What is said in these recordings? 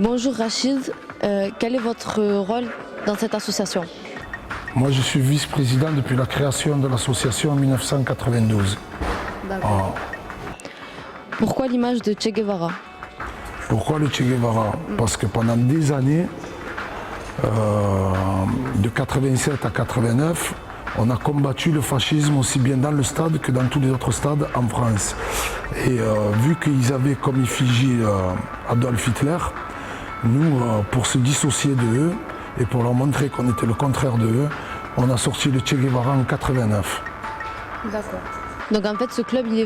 Bonjour Rachid, quel est votre rôle dans cette association? Moi, je suis vice-président depuis la création de l'association en 1992. D'accord. Pourquoi l'image de Che Guevara? Pourquoi le Che Guevara? Parce que pendant des années, de 87 à 89, on a combattu le fascisme aussi bien dans le stade que dans tous les autres stades en France. Et vu qu'ils avaient comme effigie Adolf Hitler, nous, pour se dissocier de eux et pour leur montrer qu'on était le contraire de eux, on a sorti le Che Guevara en 89. D'accord. Donc en fait, ce club, il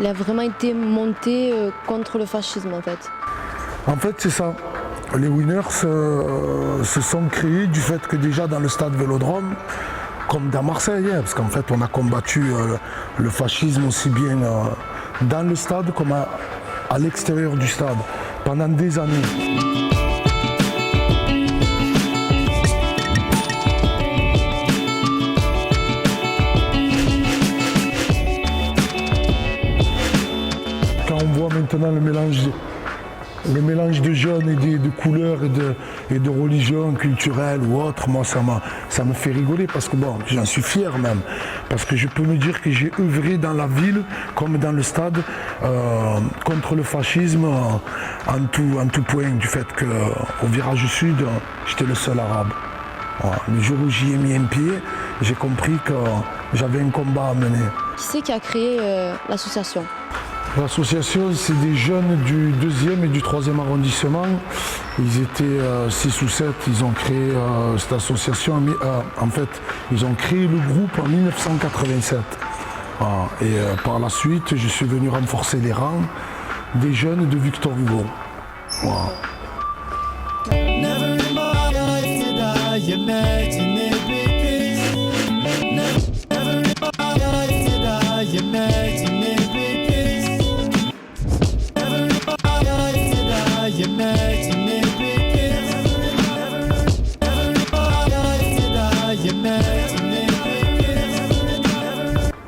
a vraiment été monté contre le fascisme en fait. En fait, c'est ça. Les Winners se sont créés du fait que déjà dans le stade Vélodrome, comme dans Marseille, parce qu'en fait on a combattu le fascisme aussi bien dans le stade comme à l'extérieur du stade pendant des années. Quand on voit maintenant le mélange de jeunes et de couleurs et de religions culturelles ou autres, moi ça me fait rigoler parce que bon, j'en suis fier même. Parce que je peux me dire que j'ai œuvré dans la ville comme dans le stade contre le fascisme en tout point, du fait qu'au virage sud, j'étais le seul arabe. Voilà. Le jour où j'y ai mis un pied, j'ai compris que j'avais un combat à mener. Qui c'est qui a créé l'association? L'association, c'est des jeunes du 2e et du 3e arrondissement. Ils étaient 6 ou 7, ils ont créé cette association. En fait, ils ont créé le groupe en 1987. Et par la suite, je suis venu renforcer les rangs des jeunes de Victor Hugo. Voilà.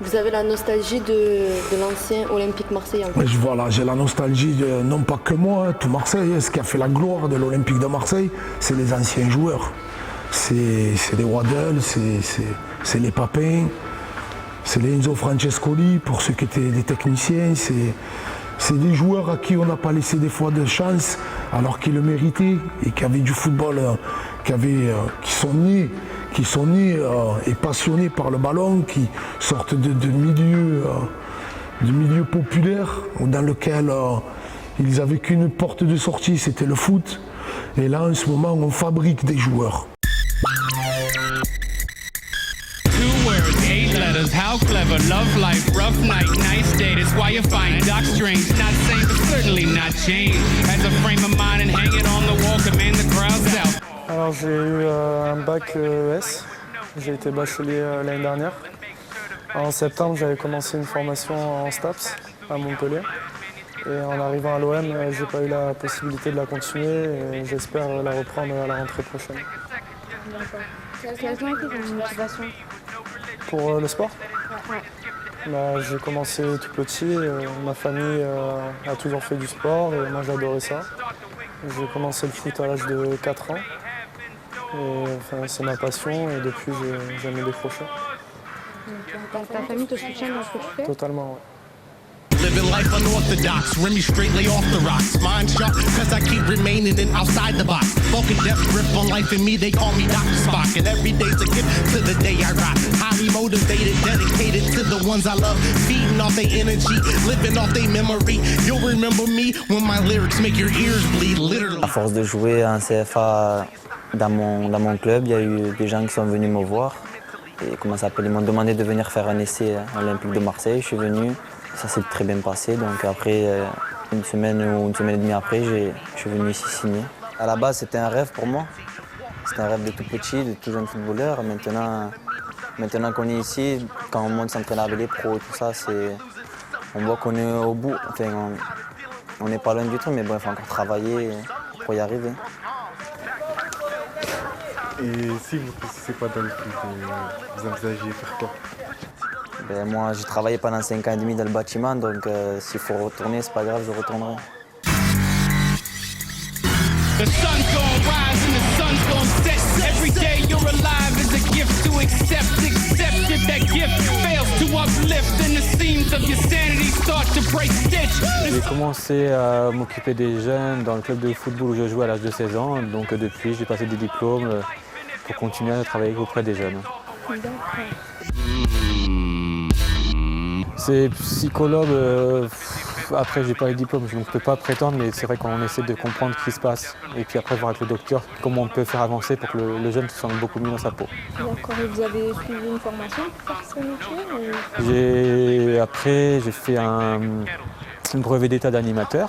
Vous avez la nostalgie de l'ancien Olympique Marseille en fait. Voilà, j'ai la nostalgie, non pas que moi, tout Marseille. Ce qui a fait la gloire de l'Olympique de Marseille, c'est les anciens joueurs. C'est les Waddle, c'est les Papins, c'est les Enzo Francescoli, pour ceux qui étaient des techniciens. C'est des joueurs à qui on n'a pas laissé des fois de chance, alors qu'ils le méritaient et qui avaient du football, qui sont nés et passionnés par le ballon, qui sortent de milieux populaires dans lesquels ils n'avaient qu'une porte de sortie, c'était le foot. Et là, en ce moment, on fabrique des joueurs. How clever, love life, rough night, nice day. That's why you find Doc Strange. Not same, but certainly not changed. Has a frame of mind and hang it on the wall, command the crowds out. Alors j'ai eu un bac ES. J'ai été bachelier l'année dernière. En septembre, j'avais commencé une formation en STAPS à Montpellier. Et en arrivant à l'OM, j'ai pas eu la possibilité de la continuer et j'espère la reprendre à la rentrée prochaine. D'accord. Quelle a été ton motivation? Pour le sport? Ouais. Bah, j'ai commencé tout petit, ma famille a toujours fait du sport et moi j'adorais ça. J'ai commencé le foot à l'âge de 4 ans. Et, enfin, c'est ma passion et depuis j'ai jamais décroché. Ta famille te soutient dans ce que tu fais? Totalement, ouais. Living life unorthodox, Remy straight lay off the rocks. Mind sharp, cause I keep remaining in outside the box. Vulcan death grip on life and me, they call me Dr. Spock. And every day's a gift to the day I rock. Highly motivated, dedicated to the ones I love. Feeding off their energy, living off their memory. You'll remember me when my lyrics make your ears bleed, literally. À force de jouer en CFA dans mon club, il y a eu des gens qui sont venus me voir. Et comment ça s'appelle, ils m'ont demandé de venir faire un essai à l'Olympique de Marseille. Je suis venu. Ça s'est très bien passé, donc après une semaine ou une semaine et demie après, je suis venu ici signer. À la base, c'était un rêve pour moi. C'était un rêve de tout petit, de tout jeune footballeur. Maintenant qu'on est ici, quand on monte s'entraîner avec les pros, tout ça, on voit qu'on est au bout. Enfin, on n'est pas loin du tout, mais bon, il faut encore travailler pour y arriver. Et si vous ne réussissez pas dans le foot, vous envisagez faire quoi? Ben, moi, j'ai travaillé pendant 5 ans et demi dans le bâtiment, donc s'il faut retourner, c'est pas grave, je retournerai. The sun's gonna rise and the sun's gonna set. Every day you're alive is a gift to accept. Accept if that gift fails to uplift and the seams of your sanity start to break stitch. J'ai commencé à m'occuper des jeunes dans le club de football où je jouais à l'âge de 16 ans. Donc depuis, j'ai passé des diplômes pour continuer à travailler auprès des jeunes. C'est psychologue. Après, j'ai pas les diplômes, donc je ne peux pas prétendre, mais c'est vrai qu'on essaie de comprendre ce qui se passe. Et puis après, voir avec le docteur comment on peut faire avancer pour que le jeune se sente beaucoup mieux dans sa peau. D'accord, et vous avez suivi une formation pour faire ce métier Après, j'ai fait un brevet d'état d'animateur.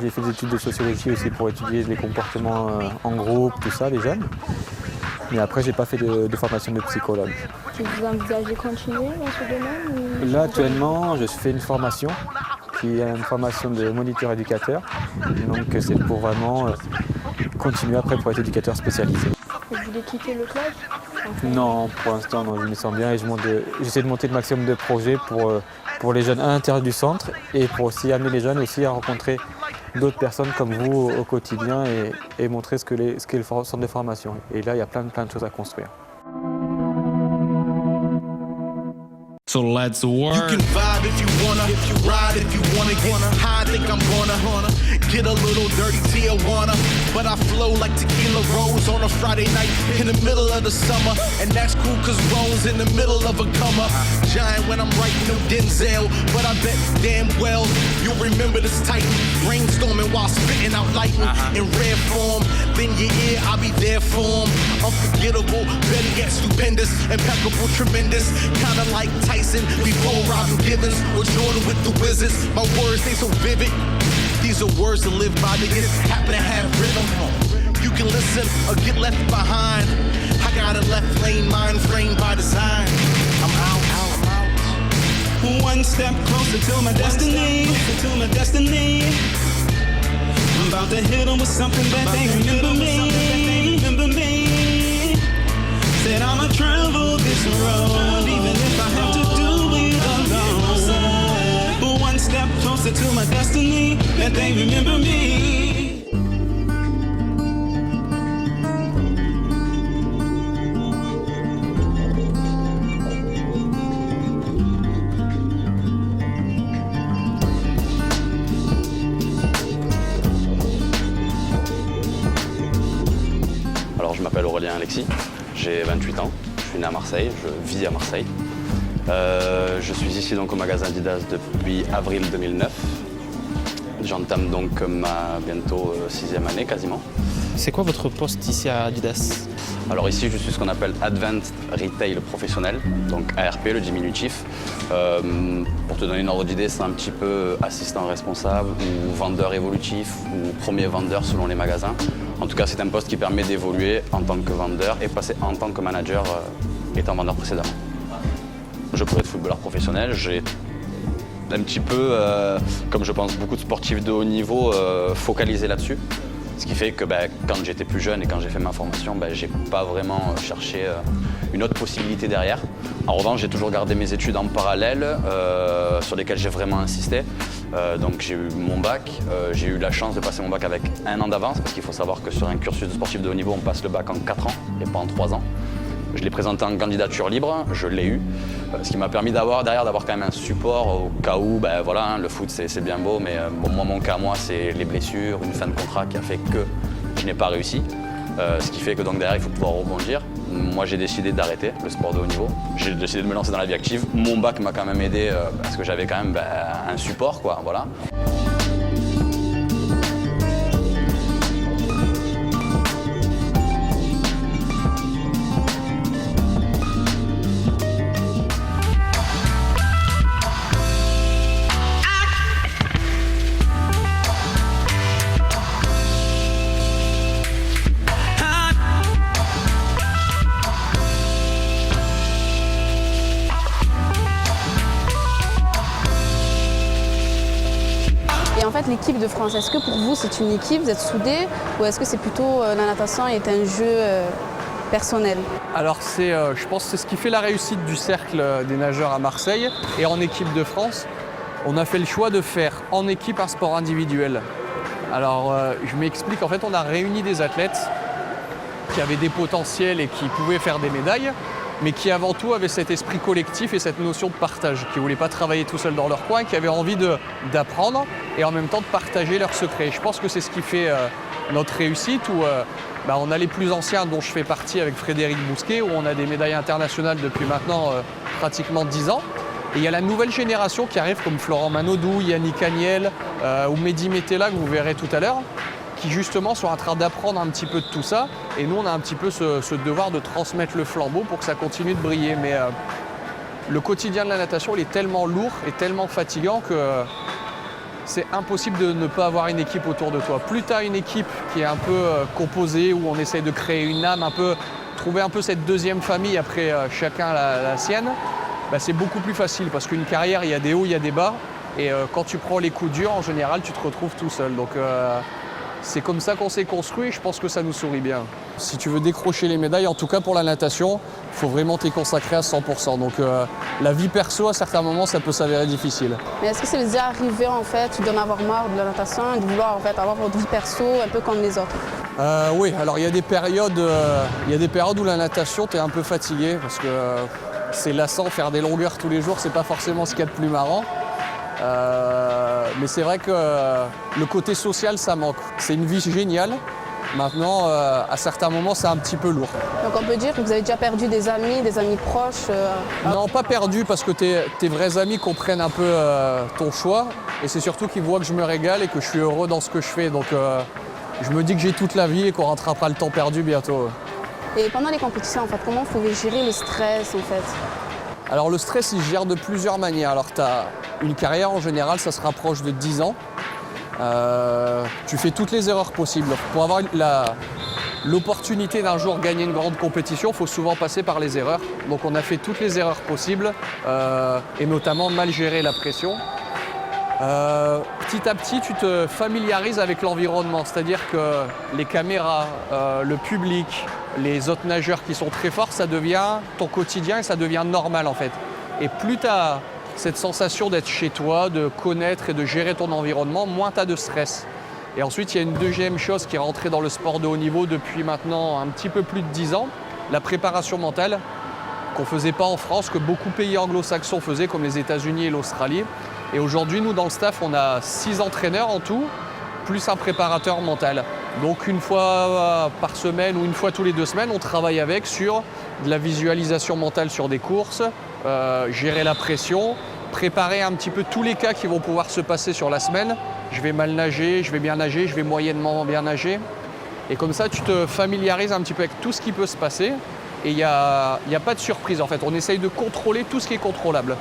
J'ai fait des études de sociologie aussi pour étudier les comportements en groupe, tout ça, des jeunes. Mais après, j'ai pas fait de formation de psychologue. Et vous envisagez continuer dans ce domaine Là, actuellement, je fais une formation qui est une formation de moniteur éducateur. Donc, c'est pour vraiment continuer après pour être éducateur spécialisé. Vous voulez quitter le club Non, pour l'instant, non, je me sens bien et j'essaie de monter le maximum de projets pour les jeunes à l'intérieur du centre et pour aussi amener les jeunes aussi à rencontrer d'autres personnes comme vous au quotidien et montrer ce qu'est le centre de formation. Et là, il y a plein de choses à construire. So let's work. You can vibe if you wanna, if you ride if you wanna get high. I think I'm gonna get a little dirty Tijuana, but I flow like tequila rose on a Friday night in the middle of the summer, and that's cool 'cause Rome's in the middle of a come up. Giant when I'm writing no Denzel, but I bet damn well you'll remember this Titan brainstorming while spitting out lightning in rare form. Then your ear, I'll be there for 'em. Unforgettable, better yet stupendous, impeccable, tremendous, kinda like Tyson before Robin Givens or Jordan with the Wizards. My words, they so vivid. These are words to live by, they just happen to have rhythm. You can listen or get left behind. I got a left lane mind framed by design. I'm out. One step closer to my destiny. I'm about to hit them with something that they remember me. Said I'ma travel this road, even if I have to do it alone. One step closer to my destiny, that they remember me. Alors je m'appelle Aurélien Alexis, j'ai 28 ans, je suis né à Marseille, je vis à Marseille. Je suis ici donc au magasin Adidas depuis avril 2009. J'entame donc ma bientôt 6e année quasiment. C'est quoi votre poste ici à Adidas? Alors ici je suis ce qu'on appelle Advanced Retail Professionnel, donc ARP le diminutif. Pour te donner une ordre d'idée, c'est un petit peu assistant responsable ou vendeur évolutif ou premier vendeur selon les magasins. En tout cas c'est un poste qui permet d'évoluer en tant que vendeur et passer en tant que manager étant vendeur précédemment. Je pourrais être footballeur professionnel, j'ai un petit peu, comme je pense beaucoup de sportifs de haut niveau, focalisé là-dessus. Ce qui fait que quand j'étais plus jeune et quand j'ai fait ma formation, j'ai pas vraiment cherché une autre possibilité derrière. En revanche, j'ai toujours gardé mes études en parallèle, sur lesquelles j'ai vraiment insisté. Donc j'ai eu mon bac, j'ai eu la chance de passer mon bac avec 1 an d'avance, parce qu'il faut savoir que sur un cursus de sportif de haut niveau, on passe le bac en 4 ans et pas en 3 ans. Je l'ai présenté en candidature libre, je l'ai eu, ce qui m'a permis d'avoir quand même un support au cas où, voilà, le foot c'est bien beau, mais moi, mon cas, c'est les blessures, une fin de contrat qui a fait que je n'ai pas réussi. Ce qui fait que donc derrière, il faut pouvoir rebondir. Moi, j'ai décidé d'arrêter le sport de haut niveau. J'ai décidé de me lancer dans la vie active. Mon bac m'a quand même aidé parce que j'avais quand même un support, quoi, voilà. Et en fait, l'équipe de France, est-ce que pour vous c'est une équipe, vous êtes soudés, ou est-ce que c'est plutôt la natation est un jeu personnel? Alors je pense que c'est ce qui fait la réussite du cercle des nageurs à Marseille et en équipe de France. On a fait le choix de faire en équipe un sport individuel. Alors, je m'explique. En fait, on a réuni des athlètes qui avaient des potentiels et qui pouvaient faire des médailles, mais qui avant tout avaient cet esprit collectif et cette notion de partage, qui ne voulaient pas travailler tout seuls dans leur coin, qui avaient envie d'apprendre et en même temps de partager leurs secrets. Je pense que c'est ce qui fait notre réussite, où on a les plus anciens dont je fais partie avec Frédéric Bousquet, où on a des médailles internationales depuis maintenant pratiquement 10 ans. Et il y a la nouvelle génération qui arrive, comme Florent Manodou, Yannick Agnel ou Mehdi Metella, que vous verrez tout à l'heure, qui justement sont en train d'apprendre un petit peu de tout ça. Et nous, on a un petit peu ce devoir de transmettre le flambeau pour que ça continue de briller. Mais le quotidien de la natation, il est tellement lourd et tellement fatigant que c'est impossible de ne pas avoir une équipe autour de toi. Plus tu as une équipe qui est un peu composée, où on essaye de créer une âme, trouver un peu cette deuxième famille après chacun la sienne, c'est beaucoup plus facile, parce qu'une carrière, il y a des hauts, il y a des bas. Et quand tu prends les coups durs, en général, tu te retrouves tout seul. Donc c'est comme ça qu'on s'est construit, et je pense que ça nous sourit bien. Si tu veux décrocher les médailles, en tout cas pour la natation, il faut vraiment t'y consacrer à 100%. Donc la vie perso, à certains moments, ça peut s'avérer difficile. Mais est-ce que c'est déjà arrivé, en fait, d'en avoir marre de la natation et de vouloir, en fait, avoir votre vie perso un peu comme les autres? Oui, alors il y a des périodes où la natation, tu es un peu fatigué, parce que c'est lassant, faire des longueurs tous les jours, c'est pas forcément ce qu'il y a de plus marrant. Mais c'est vrai que le côté social, ça manque. C'est une vie géniale. Maintenant, à certains moments, c'est un petit peu lourd. Donc on peut dire que vous avez déjà perdu des amis proches Non, pas perdu, parce que tes vrais amis comprennent un peu ton choix. Et c'est surtout qu'ils voient que je me régale et que je suis heureux dans ce que je fais. Donc je me dis que j'ai toute la vie et qu'on rattrapera le temps perdu bientôt. Et pendant les compétitions, en fait, comment vous pouvez gérer le stress, en fait? Alors le stress, il se gère de plusieurs manières. Alors tu as une carrière, en général, ça se rapproche de 10 ans. Tu fais toutes les erreurs possibles. Pour avoir l'opportunité d'un jour gagner une grande compétition, il faut souvent passer par les erreurs. Donc on a fait toutes les erreurs possibles, et notamment mal gérer la pression. Petit à petit, tu te familiarises avec l'environnement, c'est-à-dire que les caméras, le public, les autres nageurs qui sont très forts, ça devient ton quotidien et ça devient normal en fait. Et plus tu as cette sensation d'être chez toi, de connaître et de gérer ton environnement, moins tu as de stress. Et ensuite, il y a une deuxième chose qui est rentrée dans le sport de haut niveau depuis maintenant un petit peu plus de 10 ans, la préparation mentale, qu'on ne faisait pas en France, que beaucoup de pays anglo-saxons faisaient, comme les États-Unis et l'Australie. Et aujourd'hui, nous, dans le staff, on a 6 entraîneurs en tout, plus un préparateur mental. Donc une fois par semaine ou une fois tous les 2 semaines, on travaille avec sur de la visualisation mentale sur des courses, gérer la pression, préparer un petit peu tous les cas qui vont pouvoir se passer sur la semaine. Je vais mal nager, je vais bien nager, je vais moyennement bien nager. Et comme ça, tu te familiarises un petit peu avec tout ce qui peut se passer. Et il n'y a pas de surprise en fait. On essaye de contrôler tout ce qui est contrôlable.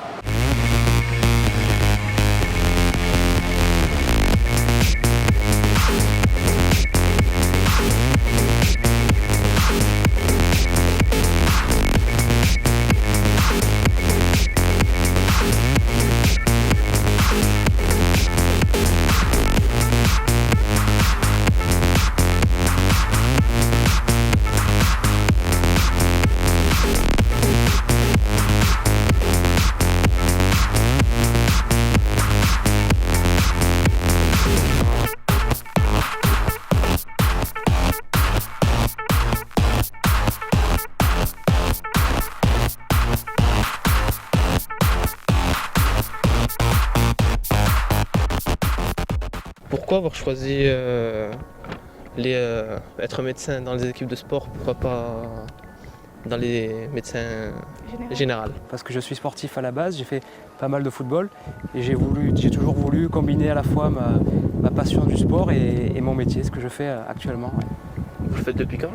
Pourquoi avoir choisi être médecin dans les équipes de sport? Pourquoi pas dans les médecins généraux? Parce que je suis sportif à la base, j'ai fait pas mal de football et j'ai toujours voulu combiner à la fois ma passion du sport et mon métier, ce que je fais actuellement. Vous le faites depuis quand?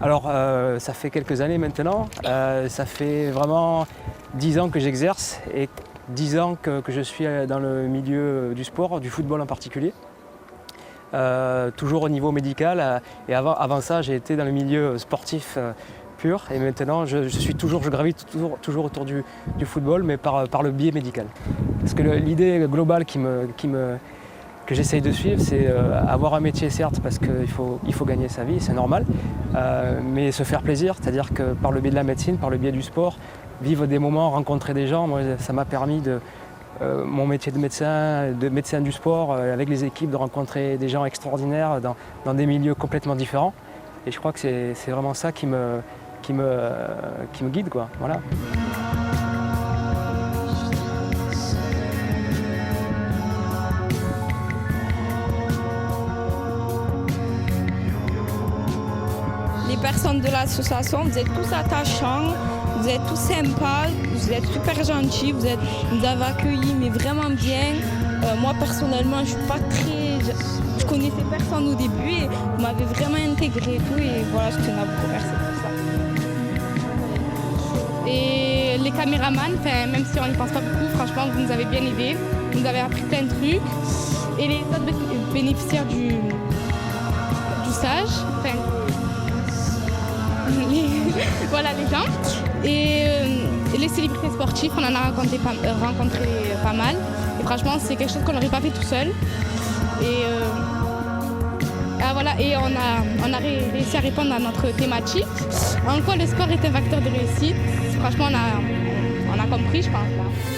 Alors ça fait quelques années maintenant, ça fait vraiment 10 ans que j'exerce et 10 ans que je suis dans le milieu du sport, du football en particulier. Toujours au niveau médical et avant ça j'ai été dans le milieu sportif pur et maintenant je gravite toujours autour du football mais par le biais médical. Parce que l'idée globale que j'essaye de suivre, c'est avoir un métier certes parce qu'il faut gagner sa vie, c'est normal, mais se faire plaisir, c'est-à-dire que par le biais de la médecine, par le biais du sport, vivre des moments, rencontrer des gens, moi ça m'a permis mon métier de médecin du sport avec les équipes, de rencontrer des gens extraordinaires dans des milieux complètement différents. Et je crois que c'est vraiment ça qui me guide, quoi. Voilà. Les personnes de l'association, vous êtes tous attachants, vous êtes tous sympas, vous êtes super gentils, vous avez accueillis mais vraiment bien. Moi personnellement, je connaissais personne au début et vous m'avez vraiment intégré et tout, et voilà, je tenais à vous remercier pour ça. Et les caméramans, même si on n'y pense pas beaucoup, franchement vous nous avez bien aidés, vous nous avez appris plein de trucs. Et les autres bénéficiaires du stage, voilà les gens. Et les célébrités sportives, on en a rencontré pas mal. Et franchement, c'est quelque chose qu'on n'aurait pas fait tout seul. Et voilà, et on a réussi à répondre à notre thématique. En quoi le sport est un facteur de réussite. Franchement, on a compris, je pense.